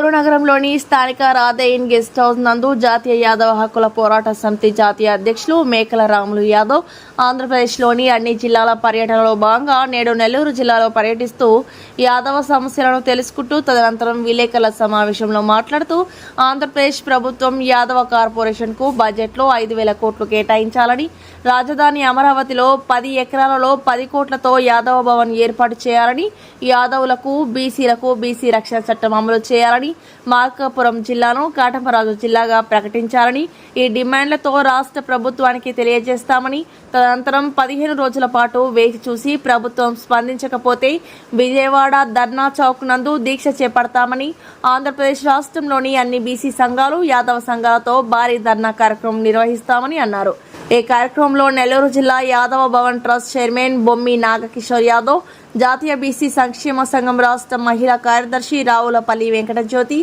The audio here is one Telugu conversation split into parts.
నెల్లూరు నగరంలోని స్థానిక రాధేయిన్ గెస్ట్ హౌస్ నందు జాతీయ యాదవ హక్కుల పోరాట సమితి జాతీయ అధ్యక్షులు మేకల రాములు యాదవ్ ఆంధ్రప్రదేశ్లోని అన్ని జిల్లాల పర్యటనలో భాగంగా నేడు నెల్లూరు జిల్లాలో పర్యటిస్తూ యాదవ సమస్యలను తెలుసుకుంటూ తదనంతరం విలేకరుల సమావేశంలో మాట్లాడుతూ ఆంధ్రప్రదేశ్ ప్రభుత్వం యాదవ కార్పొరేషన్కు బడ్జెట్లో 5,000 కోట్లు కేటాయించాలని, రాజధాని అమరావతిలో 10 ఎకరాలలో 10 కోట్లతో యాదవ భవన్ ఏర్పాటు చేయాలని, యాదవులకు బీసీలకు బీసీ రక్షణ చట్టం అమలు చేయాలని, మార్కాపురం జిల్లాను కాటమరాజు జిల్లాగా ప్రకటించాలని ఈ డిమాండ్లతో రాష్ట్ర ప్రభుత్వానికి తెలియజేస్తామని, తదనంతరం 15 రోజుల పాటు వేచి చూసి ప్రభుత్వం స్పందించకపోతే విజయవాడ ధర్నా చౌక్ నందు దీక్ష చేపడతామని, ఆంధ్రప్రదేశ్ రాష్ట్రంలోని అన్ని బీసీ సంఘాలు యాదవ సంఘాలతో భారీ ధర్నా కార్యక్రమం నిర్వహిస్తామని అన్నారు. ఈ కార్యక్రమంలో నెల్లూరు జిల్లా యాదవ భవన్ ట్రస్ట్ చైర్మన్ బొమ్మి నాగకిషోర్ యాదవ్, జాతీయ బీసీ సంక్షేమ సంఘం రాష్ట్ర మహిళా కార్యదర్శి రావులపల్లి వెంకటజ్యోతి,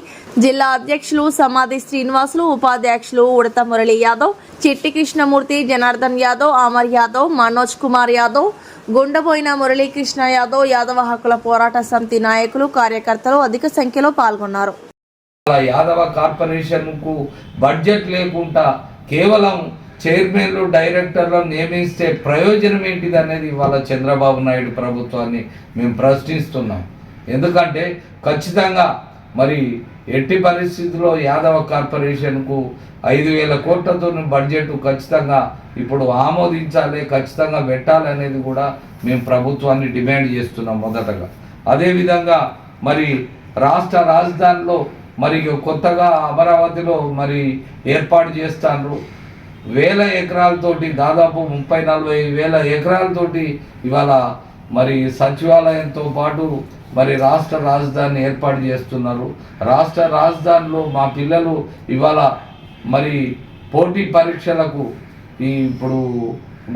జిల్లా అధ్యక్షులు సమాధి శ్రీనివాసులు, ఉపాధ్యక్షులు ఉడత మురళి యాదవ్, చిట్టి కృష్ణమూర్తి, జనార్దన్ యాదవ్, అమర్ యాదవ్, మనోజ్ కుమార్ యాదవ్, గుండబోయిన మురళీకృష్ణ యాదవ్, యాదవ హక్కుల పోరాట సమితి నాయకులు, కార్యకర్తలు అధిక సంఖ్యలో పాల్గొన్నారు. యాదవ కార్పొరేషన్ కు బడ్జెట్ లేకుండా కేవలం చైర్మన్లు డైరెక్టర్లను నియమిస్తే ప్రయోజనం ఏంటిది అనేది ఇవాళ చంద్రబాబు నాయుడు ప్రభుత్వాన్ని మేము ప్రశ్నిస్తున్నాం. ఎందుకంటే ఖచ్చితంగా మరి ఎట్టి పరిస్థితుల్లో యాదవ కార్పొరేషన్కు 5,000 కోట్లతో బడ్జెట్ ఖచ్చితంగా ఇప్పుడు ఆమోదించాలి, ఖచ్చితంగా పెట్టాలనేది కూడా మేము ప్రభుత్వాన్ని డిమాండ్ చేస్తున్నాం మొదటగా. అదేవిధంగా మరి రాష్ట్ర రాజధానిలో మరి కొత్తగా అమరావతిలో మరి ఏర్పాటు చేస్తారు. 1,000 ఎకరాలతోటి దాదాపు 30-40 వేల ఎకరాలతోటి ఇవాళ మరి సచివాలయంతో పాటు మరి రాష్ట్ర రాజధాని ఏర్పాటు చేస్తున్నారు. రాష్ట్ర రాజధానిలో మా పిల్లలు ఇవాళ మరి పోటీ పరీక్షలకు ఇప్పుడు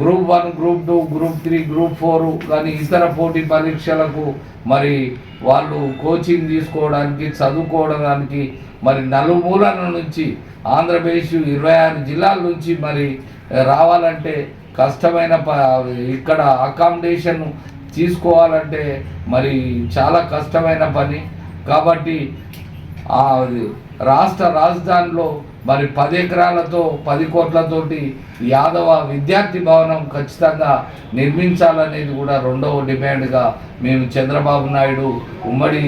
గ్రూప్ 1, గ్రూప్ 2, గ్రూప్ 3, గ్రూప్ 4 కానీ ఇతర పోటీ పరీక్షలకు మరి వాళ్ళు కోచింగ్ తీసుకోవడానికి, చదువుకోవడానికి మరి నలుమూలల నుంచి ఆంధ్రప్రదేశ్ 26 జిల్లాల నుంచి మరి రావాలంటే కష్టమైన ఇక్కడ అకామిడేషన్ తీసుకోవాలంటే మరి చాలా కష్టమైన పని. కాబట్టి రాష్ట్ర రాజధానిలో మరి 10 ఎకరాలతో 10 కోట్లతోటి యాదవ విద్యార్థి భవనం ఖచ్చితంగా నిర్మించాలనేది కూడా రెండవ డిమాండ్గా మేము చంద్రబాబు నాయుడు ఉమ్మడి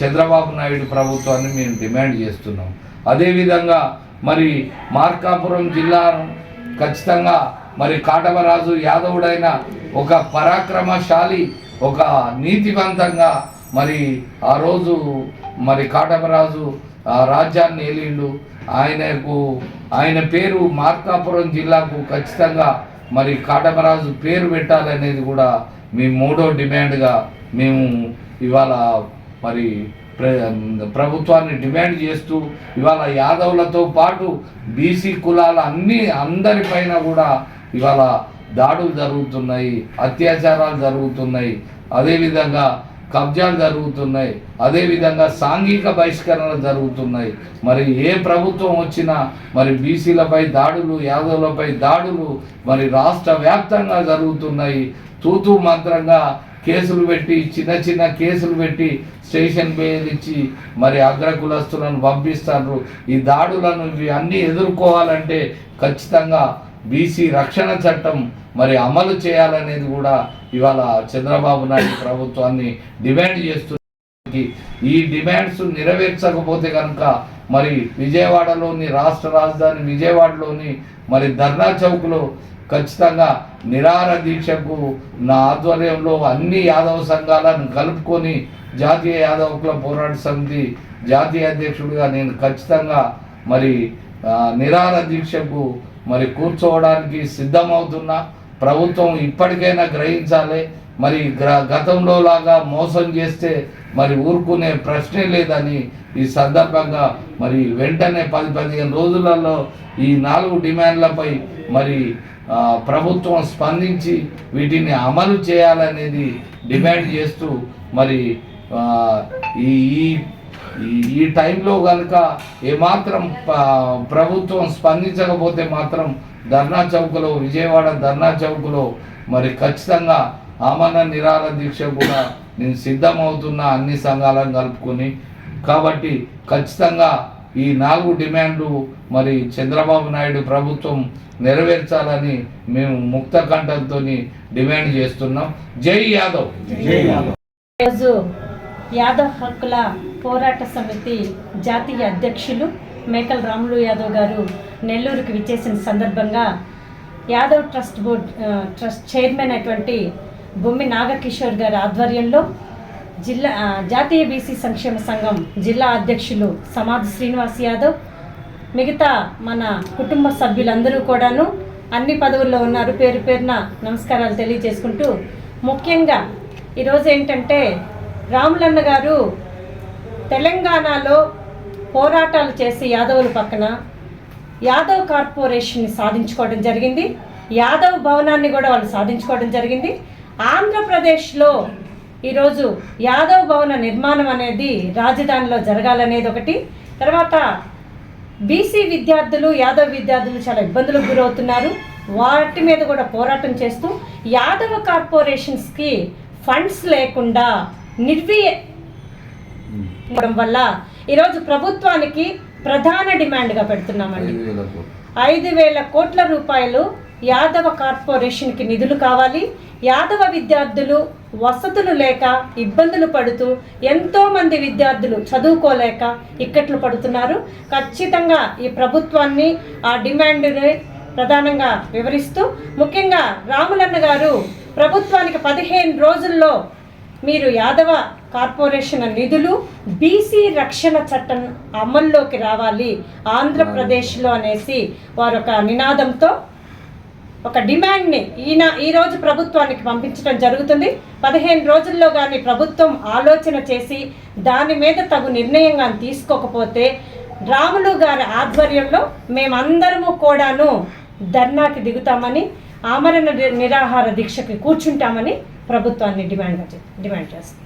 చంద్రబాబు నాయుడు ప్రభుత్వాన్ని మేము డిమాండ్ చేస్తున్నాం. అదేవిధంగా మరి మార్కాపురం జిల్లాను ఖచ్చితంగా మరి కాటమరాజు యాదవుడైన ఒక పరాక్రమశాలి, ఒక నీతివంతంగా మరి ఆ రోజు మరి కాటమరాజు రాజ్యాన్ని ఏలిండు. ఆయన పేరు మార్కాపురం జిల్లాకు ఖచ్చితంగా మరి కాటమరాజు పేరు పెట్టాలనేది కూడా మేము మూడో డిమాండ్గా మేము ఇవాళ మరి ప్రభుత్వాన్ని డిమాండ్ చేస్తూ ఇవాళ యాదవులతో పాటు బీసీ కులాల అందరిపైన కూడా ఇవాళ దాడులు జరుగుతున్నాయి, అత్యాచారాలు జరుగుతున్నాయి, అదేవిధంగా కబ్జాలు జరుగుతున్నాయి, అదేవిధంగా సాంఘిక బహిష్కరణలు జరుగుతున్నాయి. మరి ఏ ప్రభుత్వం వచ్చినా మరి బీసీలపై దాడులు, యాదవులపై దాడులు మరి రాష్ట్ర వ్యాప్తంగా జరుగుతున్నాయి. తూతూ మంత్రంగా కేసులు పెట్టి, చిన్న కేసులు పెట్టి స్టేషన్ బెయిల్ ఇచ్చి మరి అగ్రకులస్తులను పంపిస్తారు. ఈ దాడులను అన్నీ ఎదుర్కోవాలంటే ఖచ్చితంగా బీసీ రక్షణ చట్టం మరి అమలు చేయాలనేది కూడా ఇవాళ చంద్రబాబు నాయుడు ప్రభుత్వాన్ని డిమాండ్ చేస్తుంది. ఈ డిమాండ్స్ నెరవేర్చకపోతే కనుక మరి విజయవాడలోని రాష్ట్ర రాజధాని విజయవాడలోని మరి ధర్నా చౌక్లో ఖచ్చితంగా నిరాహార దీక్షకు నా ఆధ్వర్యంలో అన్ని యాదవ సంఘాలను కలుపుకొని జాతీయ యాదవ హక్కుల పోరాట సమితి జాతీయ అధ్యక్షుడిగా నేను ఖచ్చితంగా మరి నిరాహార దీక్షకు మరి కూర్చోవడానికి సిద్ధమవుతున్నా. ప్రభుత్వం ఇప్పటికైనా గ్రహించాలి. మరి గతంలో లాగా మోసం చేస్తే మరి ఊరుకునే ప్రశ్నే లేదని ఈ సందర్భంగా మరి వెంటనే 10-15 రోజులలో ఈ 4 డిమాండ్లపై మరి ప్రభుత్వం స్పందించి వీటిని అమలు చేయాలనేది డిమాండ్ చేస్తూ మరి ఈ టైంలో కనుక ఏమాత్రం ప్రభుత్వం స్పందించకపోతే మాత్రం ధర్నా చౌక్లో, విజయవాడ ధర్నా చౌక్లో మరి ఖచ్చితంగా ఆమరణ నిరాహార దీక్ష కూడా నేను సిద్ధమవుతున్నా అన్ని సంఘాలను కలుపుకొని. కాబట్టి ఖచ్చితంగా ఈ 4 డిమాండ్లు మరి చంద్రబాబు నాయుడు ప్రభుత్వం నెరవేర్చాలని మేము ముక్త కంఠంతో డిమాండ్ చేస్తున్నాం. జై యాదవ్. ఈరోజు యాదవ్ హక్కుల పోరాట సమితి జాతీయ అధ్యక్షులు మేకల రాములు యాదవ్ గారు నెల్లూరుకి విచ్చేసిన సందర్భంగా యాదవ్ ట్రస్ట్ చైర్మన్ అటువంటి బొమ్మి నాగకిషోర్ గారి ఆధ్వర్యంలో జాతీయ బీసీ సంక్షేమ సంఘం జిల్లా అధ్యక్షులు సమాధి శ్రీనివాస్ యాదవ్, మిగతా మన కుటుంబ సభ్యులందరూ కూడాను అన్ని పదవుల్లో ఉన్నారు. పేరు పేరున నమస్కారాలు తెలియజేసుకుంటూ, ముఖ్యంగా ఈరోజు ఏంటంటే రాములన్న గారు తెలంగాణలో పోరాటాలు చేసి యాదవుల పక్కన యాదవ్ కార్పొరేషన్ని సాధించుకోవడం జరిగింది. యాదవ్ భవనాన్ని కూడా వాళ్ళు సాధించుకోవడం జరిగింది. ఆంధ్రప్రదేశ్లో ఈరోజు యాదవ్ భవన నిర్మాణం అనేది రాజధానిలో జరగాలనేది ఒకటి. తర్వాత బీసీ విద్యార్థులు, యాదవ్ విద్యార్థులు చాలా ఇబ్బందులకు గురవుతున్నారు. వాటి మీద కూడా పోరాటం చేస్తూ యాదవ కార్పొరేషన్స్కి ఫండ్స్ లేకుండా నిర్వీయడం వల్ల ఈరోజు ప్రభుత్వానికి ప్రధాన డిమాండ్గా పెడుతున్నామండి. 5,000 కోట్ల రూపాయలు యాదవ కార్పొరేషన్కి నిధులు కావాలి. యాదవ విద్యార్థులు వసతులు లేక ఇబ్బందులు పడుతూ ఎంతోమంది విద్యార్థులు చదువుకోలేక ఇక్కట్లు పడుతున్నారు. ఖచ్చితంగా ఈ ప్రభుత్వాన్ని ఆ డిమాండ్ని ప్రధానంగా వివరిస్తూ, ముఖ్యంగా రాములన్న గారు ప్రభుత్వానికి 15 రోజుల్లో మీరు యాదవ కార్పొరేషన్ నిధులు, బీసీ రక్షణ చట్టం అమల్లోకి రావాలి ఆంధ్రప్రదేశ్లో అనేసి వారు ఒక నినాదంతో ఒక డిమాండ్ని ఈరోజు ప్రభుత్వానికి పంపించడం జరుగుతుంది. 15 రోజుల్లో కానీ ప్రభుత్వం ఆలోచన చేసి దాని మీద తగు నిర్ణయంగా తీసుకోకపోతే రాములు గారి ఆధ్వర్యంలో మేమందరము కూడాను ధర్నాకి దిగుతామని, ఆమరణ నిరాహార దీక్షకి కూర్చుంటామని ప్రభుత్వాన్ని డిమాండ్ చేస్తాం.